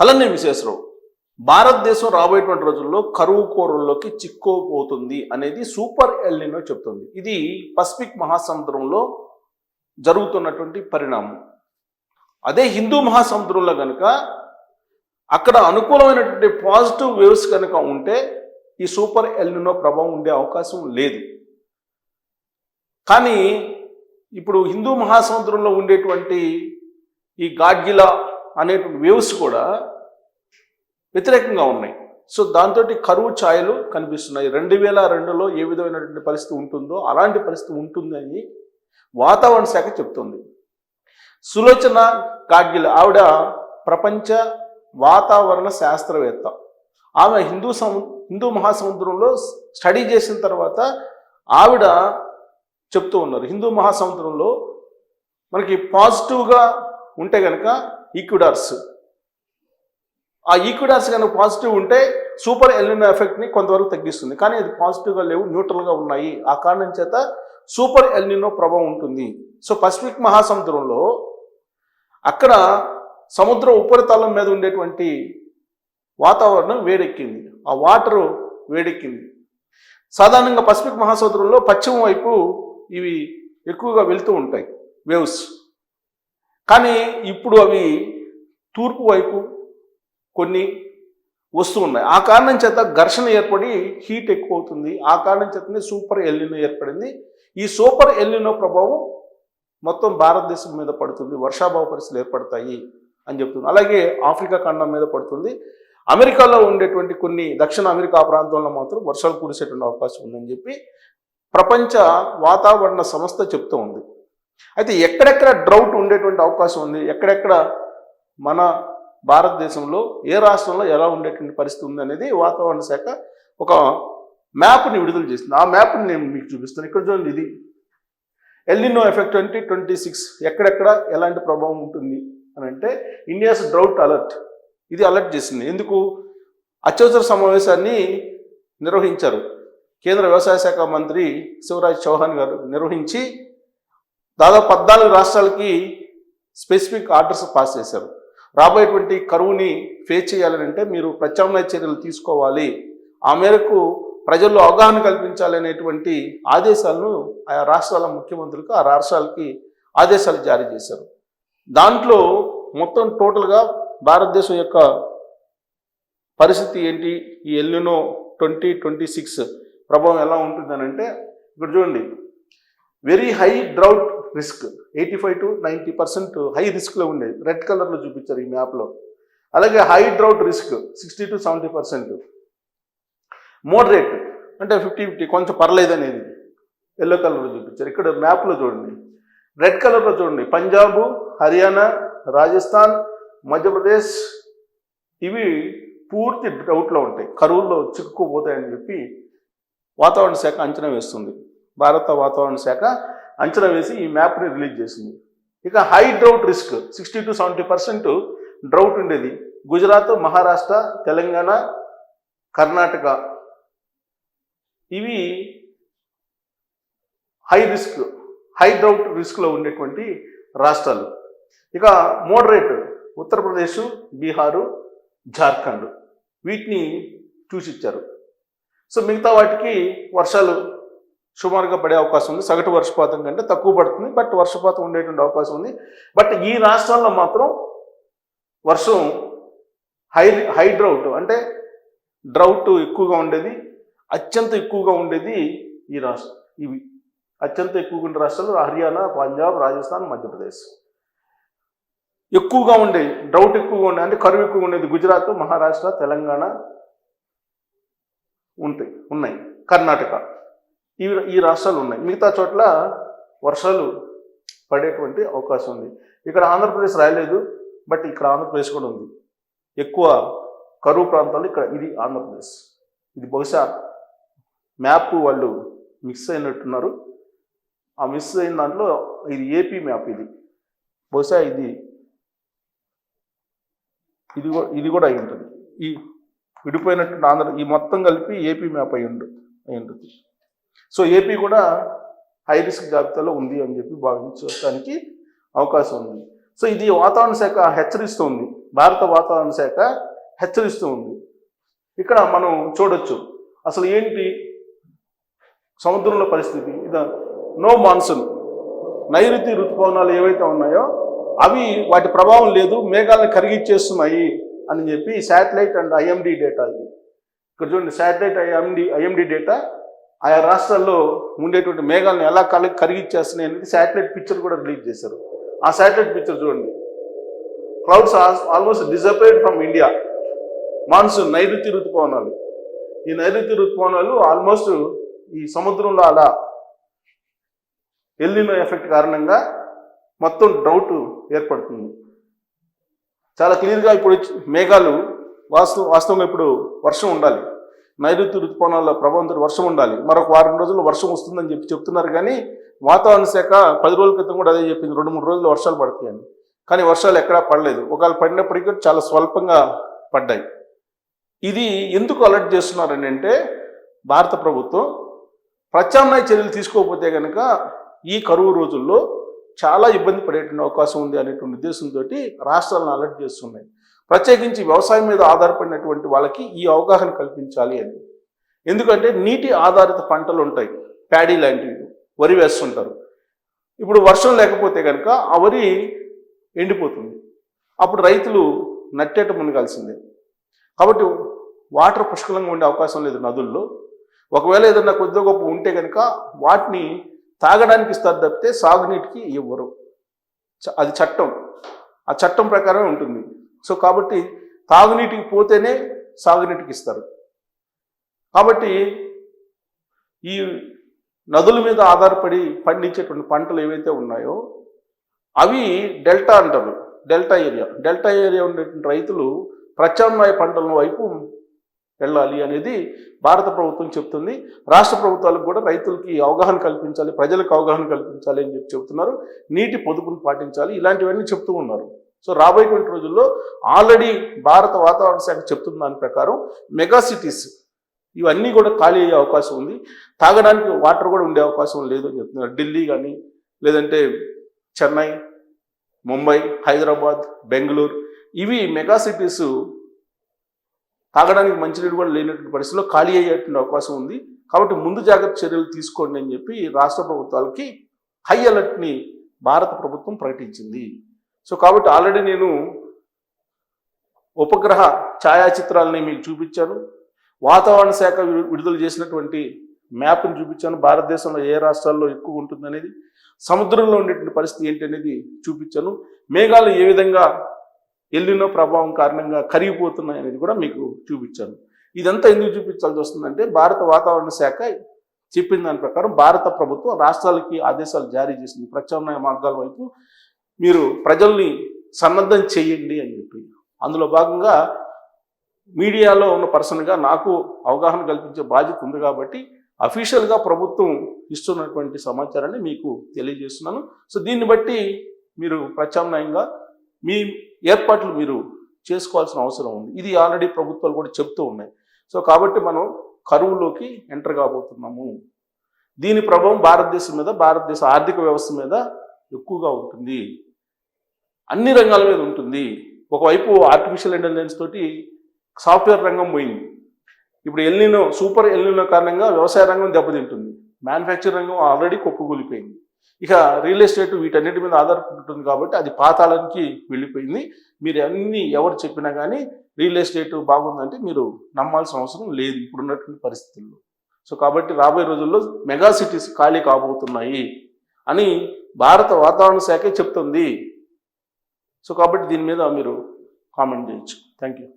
అలానే విశేషరావు భారతదేశం రాబోయేటువంటి రోజుల్లో కరువు కోరల్లోకి చిక్కుపోతుంది అనేది సూపర్ ఎల్నినో చెప్తుంది. ఇది పసిఫిక్ మహాసముద్రంలో జరుగుతున్నటువంటి పరిణామం. అదే హిందూ మహాసముద్రంలో కనుక అక్కడ అనుకూలమైనటువంటి పాజిటివ్ వేవ్స్ కనుక ఉంటే ఈ సూపర్ ఎల్నినో ప్రభావం ఉండే అవకాశం లేదు. కానీ ఇప్పుడు హిందూ మహాసముద్రంలో ఉండేటువంటి ఈ గాడ్జిలా అనేటువంటి వేవ్స్ కూడా వ్యతిరేకంగా ఉన్నాయి. సో దాంతో కరువు ఛాయలు కనిపిస్తున్నాయి. 2002లో ఏ విధమైనటువంటి పరిస్థితి ఉంటుందో అలాంటి పరిస్థితి ఉంటుందని వాతావరణ శాఖ చెప్తుంది. సులోచన గాడ్గిల్ ఆవిడ ప్రపంచ వాతావరణ శాస్త్రవేత్త. ఆమె హిందూ మహాసముద్రంలో స్టడీ చేసిన తర్వాత ఆవిడ చెప్తూ ఉన్నారు, హిందూ మహాసముద్రంలో మనకి పాజిటివ్గా ఉంటే కనుక ఈక్విడార్స్, ఆ ఈక్విడార్స్ కనుక పాజిటివ్ ఉంటే సూపర్ ఎల్నినో ఎఫెక్ట్ని కొంతవరకు తగ్గిస్తుంది. కానీ అది పాజిటివ్గా లేవు, న్యూట్రల్గా ఉన్నాయి. ఆ కారణం చేత సూపర్ ఎల్నినో ప్రభావం ఉంటుంది. సో పసిఫిక్ మహాసముద్రంలో అక్కడ సముద్ర ఉపరితలం మీద ఉండేటువంటి వాతావరణం వేడెక్కింది, ఆ వాటరు వేడెక్కింది. సాధారణంగా పసిఫిక్ మహాసముద్రంలో పశ్చిమ వైపు ఇవి ఎక్కువగా వెళ్తూ ఉంటాయి వేవ్స్. కానీ ఇప్పుడు అవి తూర్పు వైపు కొన్ని వస్తూ ఉన్నాయి. ఆ కారణం చేత ఘర్షణ ఏర్పడి హీట్ ఎక్కువ అవుతుంది. ఆ కారణం చేతనే సూపర్ ఎల్నినో ఏర్పడింది. ఈ సూపర్ ఎల్నినో ప్రభావం మొత్తం భారతదేశం మీద పడుతుంది, వర్షాభావ పరిస్థితులు ఏర్పడతాయి అని చెప్తుంది. అలాగే ఆఫ్రికా ఖండం మీద పడుతుంది. అమెరికాలో ఉండేటువంటి కొన్ని దక్షిణ అమెరికా ప్రాంతంలో మాత్రం వర్షాలు కురిసేటువంటి అవకాశం ఉందని చెప్పి ప్రపంచ వాతావరణ సంస్థ చెప్తూ ఉంది. అయితే ఎక్కడెక్కడ డ్రౌట్ ఉండేటువంటి అవకాశం ఉంది, ఎక్కడెక్కడ మన భారతదేశంలో ఏ రాష్ట్రంలో ఎలా ఉండేటువంటి పరిస్థితి ఉంది అనేది వాతావరణ శాఖ ఒక మ్యాప్ని విడుదల చేసింది. ఆ మ్యాప్ని నేను మీకు చూపిస్తాను. ఇక్కడ చూడండి, ఇది ఎల్నినో ఎఫెక్ట్ 2026 ఎక్కడెక్కడ ఎలాంటి ప్రభావం ఉంటుంది అని అంటే ఇండియాస్ డ్రౌట్ అలర్ట్ ఇది అలర్ట్ చేసింది. ఎందుకు? అత్యవసర సమావేశాన్ని నిర్వహించారు. కేంద్ర వ్యవసాయ శాఖ మంత్రి శివరాజ్ చౌహాన్ గారు నిర్వహించి దాదాపు 14 రాష్ట్రాలకి స్పెసిఫిక్ ఆర్డర్స్ పాస్ చేశారు. రాబోయేటువంటి కరువుని ఫేస్ చేయాలని అంటే మీరు ప్రత్యామ్నాయ చర్యలు తీసుకోవాలి, ఆ మేరకు ప్రజల్లో అవగాహన కల్పించాలనేటువంటి ఆదేశాలను ఆయా రాష్ట్రాల ముఖ్యమంత్రులకు, ఆ రాష్ట్రాలకి ఆదేశాలు జారీ చేశారు. దాంట్లో మొత్తం టోటల్గా భారతదేశం యొక్క పరిస్థితి ఏంటి, ఈ ఎల్నినో 2026 ప్రభావం ఎలా ఉంటుందని అంటే ఇక్కడ చూడండి, very high drought risk 85 to 90% high రిస్క్లో ఉండేది, రెడ్ కలర్లో చూపించారు ఈ మ్యాప్లో. అలాగే high drought risk 60 to 70%, moderate అంటే 50-50 కొంచెం పర్లేదు అనేది ఎల్లో కలర్లో చూపించారు. ఇక్కడ మ్యాప్లో చూడండి, రెడ్ కలర్లో చూడండి, పంజాబ్, హర్యానా, రాజస్థాన్, మధ్యప్రదేశ్ ఇవి పూర్తి డ్రౌట్లో ఉంటాయి, కరువుల్లో చిక్కుకుపోతాయని చెప్పి వాతావరణ శాఖ అంచనా వేస్తుంది. భారత వాతావరణ శాఖ అంచనా వేసి ఈ మ్యాప్ని రిలీజ్ చేసింది. ఇక high drought risk 60 to 70% drought ఉండేది గుజరాత్, మహారాష్ట్ర, తెలంగాణ, కర్ణాటక ఇవి హై డ్రౌట్ రిస్క్లో ఉండేటువంటి రాష్ట్రాలు. ఇక మోడరేట్ ఉత్తరప్రదేశ్, బీహారు, జార్ఖండ్ వీటిని చూసిచ్చారు. సో మిగతా వాటికి వర్షాలు సుమారుగా పడే అవకాశం ఉంది, సగటు వర్షపాతం కంటే తక్కువ పడుతుంది, బట్ వర్షపాతం ఉండేటువంటి అవకాశం ఉంది. బట్ ఈ రాష్ట్రాల్లో మాత్రం వర్షం హై డ్రౌట్ అంటే డ్రౌట్ ఎక్కువగా ఉండేది, అత్యంత ఎక్కువగా ఉండేది ఇవి అత్యంత ఎక్కువగా ఉండే రాష్ట్రాలు హర్యానా, పంజాబ్, రాజస్థాన్, మధ్యప్రదేశ్. ఎక్కువగా ఉండే డ్రౌట్ ఎక్కువగా ఉండే అంటే కరువు ఎక్కువగా ఉండేది గుజరాత్, మహారాష్ట్ర, తెలంగాణ ఉన్నాయి, కర్ణాటక ఈ రాష్ట్రాలు ఉన్నాయి. మిగతా చోట్ల వర్షాలు పడేటువంటి అవకాశం ఉంది. ఇక్కడ ఆంధ్రప్రదేశ్ రాయలేదు, బట్ ఇక్కడ ఆంధ్రప్రదేశ్ కూడా ఉంది. ఎక్కువ కరువు ప్రాంతాలు ఇక్కడ, ఇది ఆంధ్రప్రదేశ్. ఇది బహుశా మ్యాప్ వాళ్ళు మిక్స్ అయినట్టున్నారు. ఆ మిక్స్ అయిన దాంట్లో ఇది ఏపీ మ్యాప్, ఇది బహుశా ఇది కూడా అయి ఉంటుంది. ఈ విడిపోయినట్టు ఆంధ్ర ఈ మొత్తం కలిపి ఏపీ మ్యాప్ అయి ఉంటుంది. సో ఏపీ కూడా హై రిస్క్ జాబితాలో ఉంది అని చెప్పి భావించడానికి అవకాశం ఉంది. సో ఇది వాతావరణ శాఖ హెచ్చరిస్తుంది. భారత వాతావరణ శాఖ హెచ్చరిస్తూ ఉంది. ఇక్కడ మనం చూడొచ్చు అసలు ఏంటి సముద్రంలో పరిస్థితి. ఇది నో మాన్సూన్, నైరుతి ఋతుపవనాలు ఏవైతే ఉన్నాయో అవి వాటి ప్రభావం లేదు, మేఘాలను కరిగిచ్చేస్తున్నాయి అని చెప్పి శాటిలైట్ అండ్ ఐఎండి డేటా. ఇది ఇక్కడ చూడండి, శాటిలైట్ ఐఎండి డేటా ఆయా రాష్ట్రాల్లో ఉండేటువంటి మేఘాలను ఎలా కరిగిచ్చేస్తున్నాయి అనేది శాటిలైట్ పిక్చర్ కూడా రిలీజ్ చేశారు. ఆ శాటిలైట్ పిక్చర్ చూడండి, clouds almost disappeared from India. Monsoon, నైరుతి ఋతుపవనాలు, ఈ నైరుతి ఋతుపవనాలు ఆల్మోస్ట్ ఈ సముద్రంలో అలా ఎల్నినో ఎఫెక్ట్ కారణంగా మొత్తం డ్రౌట్ ఏర్పడుతుంది. చాలా క్లియర్గా ఇప్పుడు మేఘాలు వాస్తవంగా ఇప్పుడు వర్షం ఉండాలి, నైరుతి ఋతుపవనాల ప్రభావంతో వర్షం ఉండాలి, మరొక వారం రోజుల్లో వర్షం వస్తుందని చెప్తున్నారు. కానీ వాతావరణ శాఖ 10 రోజుల క్రితం కూడా అదే చెప్పింది, 2-3 రోజులు వర్షాలు పడతాయని. కానీ వర్షాలు ఎక్కడా పడలేదు, ఒకవేళ పడినప్పటికీ చాలా స్వల్పంగా పడ్డాయి. ఇది ఎందుకు అలర్ట్ చేస్తున్నారని అంటే, భారత ప్రభుత్వం ప్రత్యామ్నాయ చర్యలు తీసుకోకపోతే కనుక ఈ కరువు రోజుల్లో చాలా ఇబ్బంది పడేటువంటి అవకాశం ఉంది అనేటువంటి ఉద్దేశంతో రాష్ట్రాలను అలర్ట్ చేస్తున్నాయి. ప్రత్యేకించి వ్యవసాయం మీద ఆధారపడినటువంటి వాళ్ళకి ఈ అవగాహన కల్పించాలి అని. ఎందుకంటే నీటి ఆధారిత పంటలు ఉంటాయి, ప్యాడీ లాంటివి, వరి వేస్తుంటారు. ఇప్పుడు వర్షం లేకపోతే కనుక ఆ వరి ఎండిపోతుంది, అప్పుడు రైతులు నట్టేట మునగాల్సిందే. కాబట్టి వాటర్ పుష్కలంగా ఉండే అవకాశం లేదు నదుల్లో. ఒకవేళ ఏదన్నా కొద్దిగా గొప్ప ఉంటే కనుక వాటిని తాగడానికి ఇస్తారు తప్పితే సాగునీటికి ఇవ్వరు. అది చట్టం, ఆ చట్టం ప్రకారమే ఉంటుంది. సో కాబట్టి తాగునీటికి పోతేనే సాగునీటికి ఇస్తారు. కాబట్టి ఈ నదుల మీద ఆధారపడి పండించేటువంటి పంటలు ఏవైతే ఉన్నాయో అవి డెల్టా అంటారు, డెల్టా ఏరియా ఉండేటువంటి రైతులు ప్రత్యామ్నాయ పంటల వైపు వెళ్ళాలి అనేది భారత ప్రభుత్వం చెప్తుంది. రాష్ట్ర ప్రభుత్వాలకు కూడా రైతులకి అవగాహన కల్పించాలి, ప్రజలకు అవగాహన కల్పించాలి అని చెప్తున్నారు. నీటి పొదుపును పాటించాలి, ఇలాంటివన్నీ చెప్తూ ఉన్నారు. సో రాబోయేటువంటి రోజుల్లో ఆల్రెడీ భారత వాతావరణ శాఖ చెప్తున్న దాని ప్రకారం మెగా సిటీస్ ఇవన్నీ కూడా ఖాళీ అయ్యే అవకాశం ఉంది, తాగడానికి వాటర్ కూడా ఉండే అవకాశం లేదు అని చెప్తున్నారు. ఢిల్లీ కానీ, లేదంటే చెన్నై, ముంబై, హైదరాబాద్, బెంగళూరు, ఇవి మెగా సిటీస్ తాగడానికి మంచినీళ్ళు కూడా లేనటువంటి పరిస్థితుల్లో ఖాళీ అయ్యేటువంటి అవకాశం ఉంది. కాబట్టి ముందు జాగ్రత్త చర్యలు తీసుకోండి అని చెప్పి రాష్ట్ర ప్రభుత్వాలకి హై అలర్ట్ని భారత ప్రభుత్వం ప్రకటించింది. సో కాబట్టి ఆల్రెడీ నేను ఉపగ్రహ ఛాయాచిత్రాలని మీకు చూపించాను, వాతావరణ శాఖ విడుదల చేసినటువంటి మ్యాప్ని చూపించాను, భారతదేశంలో ఏ రాష్ట్రాల్లో ఎక్కువ ఉంటుందనేది, సముద్రంలో ఉండేటువంటి పరిస్థితి ఏంటి అనేది చూపించాను, మేఘాలు ఏ విధంగా ఎల్నినో ప్రభావం కారణంగా కరిగిపోతున్నాయి అనేది కూడా మీకు చూపించాను. ఇదంతా ఎందుకు చూపించాల్సి వస్తుందంటే, భారత వాతావరణ శాఖ చెప్పిన దాని ప్రకారం భారత ప్రభుత్వం రాష్ట్రాలకి ఆదేశాలు జారీ చేసింది, ప్రత్యామ్నాయ మార్గాల వైపు మీరు ప్రజల్ని సన్నద్ధం చేయండి అని చెప్పి. అందులో భాగంగా మీడియాలో ఉన్న పర్సన్గా నాకు అవగాహన కల్పించే బాధ్యత ఉంది కాబట్టి అఫీషియల్గా ప్రభుత్వం ఇస్తున్నటువంటి సమాచారాన్ని మీకు తెలియజేస్తున్నాను. సో దీన్ని బట్టి మీరు ప్రత్యామ్నాయంగా మీ ఏర్పాట్లు మీరు చేసుకోవాల్సిన అవసరం ఉంది. ఇది ఆల్రెడీ ప్రభుత్వాలు కూడా చెప్తూ ఉన్నాయి. సో కాబట్టి మనం కరువులోకి ఎంటర్ కాబోతున్నాము. దీని ప్రభావం భారతదేశం మీద, భారతదేశ ఆర్థిక వ్యవస్థ మీద ఎక్కువగా ఉంటుంది, అన్ని రంగాల మీద ఉంటుంది. ఒకవైపు ఆర్టిఫిషియల్ ఇంటెలిజెన్స్ తోటి సాఫ్ట్వేర్ రంగం పోయింది. ఇప్పుడు ఎల్నినో, సూపర్ ఎల్నినో కారణంగా వ్యవసాయ రంగం దెబ్బతింటుంది, మ్యానుఫ్యాక్చరింగ్ రంగం ఆల్రెడీ కుప్పకూలిపోయింది. ఇక రియల్ ఎస్టేట్ వీటన్నిటి మీద ఆధారపడుతుంది కాబట్టి అది పాతాళానికి వెళ్ళిపోయింది. మీరు అన్ని ఎవరు చెప్పినా కానీ రియల్ ఎస్టేట్ బాగుందంటే మీరు నమ్మాల్సిన అవసరం లేదు ఇప్పుడున్నటువంటి పరిస్థితుల్లో. సో కాబట్టి రాబోయే రోజుల్లో మెగా సిటీస్ ఖాళీ కాబోతున్నాయి అని భారత వాతావరణ శాఖే చెప్తుంది. సో కాబట్టి దీని మీద మీరు కామెంట్ చేయొచ్చు. Thank you.